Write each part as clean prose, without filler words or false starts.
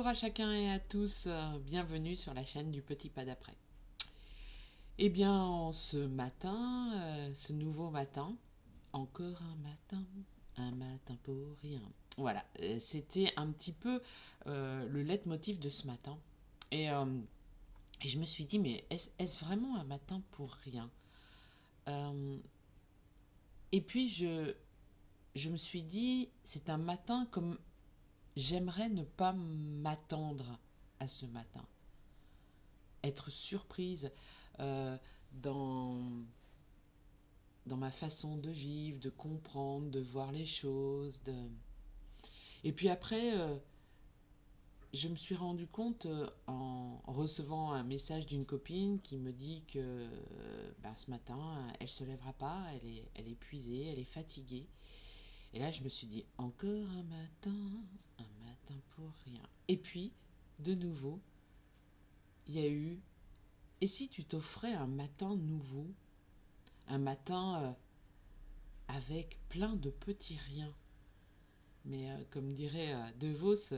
Bonjour à chacun et à tous, bienvenue sur la chaîne du Petit Pas d'Après. Eh bien, ce matin, ce nouveau matin, encore un matin pour rien. Voilà, c'était un petit peu le leitmotiv de ce matin. Et je me suis dit, mais est-ce vraiment un matin pour rien? Euh, Et puis, je me suis dit, c'est un matin comme j'aimerais ne pas m'attendre à ce matin. Être surprise euh, dans, dans ma façon de vivre, de comprendre, de voir les choses. Et puis après, je me suis rendu compte en recevant un message d'une copine qui me dit que ce matin, elle se lèvera pas, elle est épuisée, elle est fatiguée. Et là, je me suis dit, encore un matin pour rien. Et puis, de nouveau, il y a eu, et si tu t'offrais un matin nouveau, un matin avec plein de petits riens. Mais comme dirait De Vos,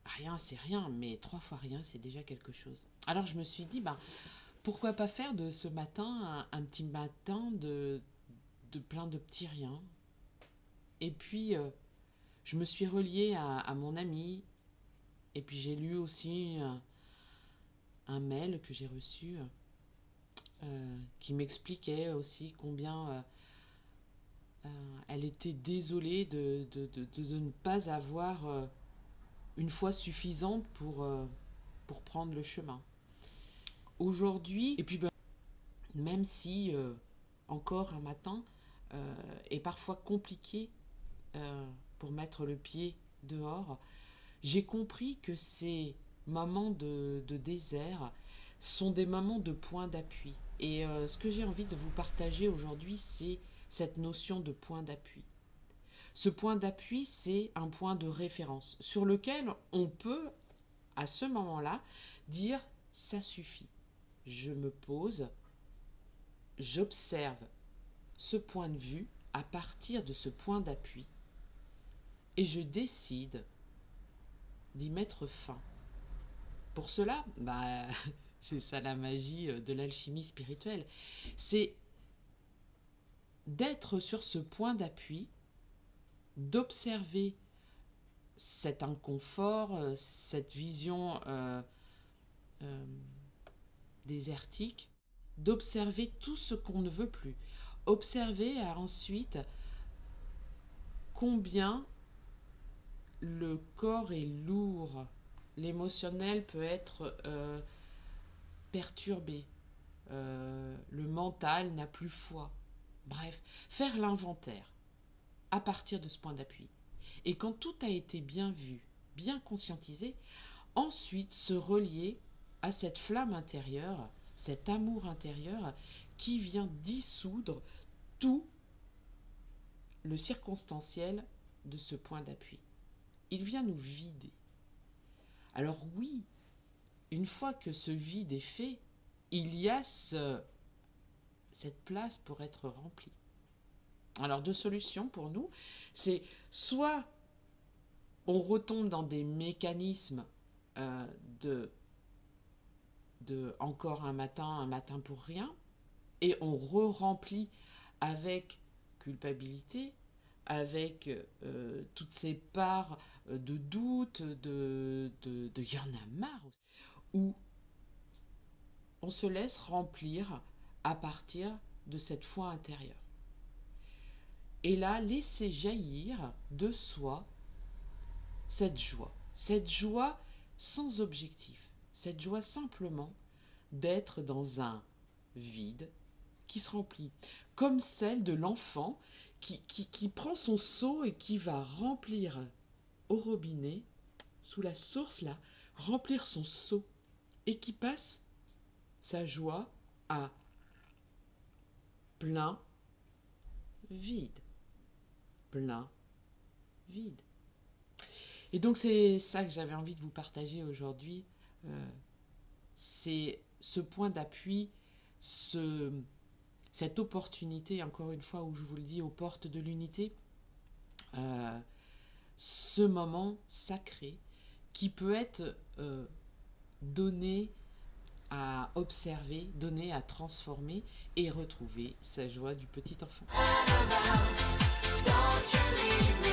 rien c'est rien, mais 3 fois rien c'est déjà quelque chose. Alors je me suis dit, pourquoi pas faire de ce matin un petit matin de plein de petits riens. Et puis je me suis reliée à mon ami, et puis j'ai lu aussi un mail que j'ai reçu qui m'expliquait aussi combien elle était désolée de ne pas avoir une foi suffisante pour prendre le chemin. Aujourd'hui, et puis même si encore un matin est parfois compliqué pour mettre le pied dehors, j'ai compris que ces moments de désert sont des moments de point d'appui. Et ce que j'ai envie de vous partager aujourd'hui, c'est cette notion de point d'appui. Ce point d'appui, c'est un point de référence sur lequel on peut, à ce moment-là, dire ça suffit. Je me pose, j'observe ce point de vue à partir de ce point d'appui et je décide d'y mettre fin. Pour cela, c'est ça la magie de l'alchimie spirituelle, c'est d'être sur ce point d'appui, d'observer cet inconfort, cette vision désertique, d'observer tout ce qu'on ne veut plus. Observer ensuite combien le corps est lourd, l'émotionnel peut être perturbé, le mental n'a plus foi. Bref, faire l'inventaire à partir de ce point d'appui. Et quand tout a été bien vu, bien conscientisé, ensuite se relier à cette flamme intérieure, cet amour intérieur qui vient dissoudre tout le circonstanciel de ce point d'appui. Il vient nous vider. Alors oui, une fois que ce vide est fait, il y a cette place pour être remplie. Alors deux solutions pour nous, c'est soit on retombe dans des mécanismes de encore un matin pour rien, et on re-remplit avec culpabilité, avec toutes ces parts de doute, y en a marre, où on se laisse remplir à partir de cette foi intérieure. Et là, laisser jaillir de soi cette joie sans objectif, cette joie simplement d'être dans un vide qui se remplit, comme celle de l'enfant qui prend son seau et qui va remplir au robinet, sous la source là, remplir son seau et qui passe sa joie à plein, vide, plein, vide. Et donc c'est ça que j'avais envie de vous partager aujourd'hui, c'est ce point d'appui, cette opportunité, encore une fois, où je vous le dis, aux portes de l'unité, ce moment sacré qui peut être donné à observer, donné à transformer et retrouver sa joie du petit enfant. Don't you leave me.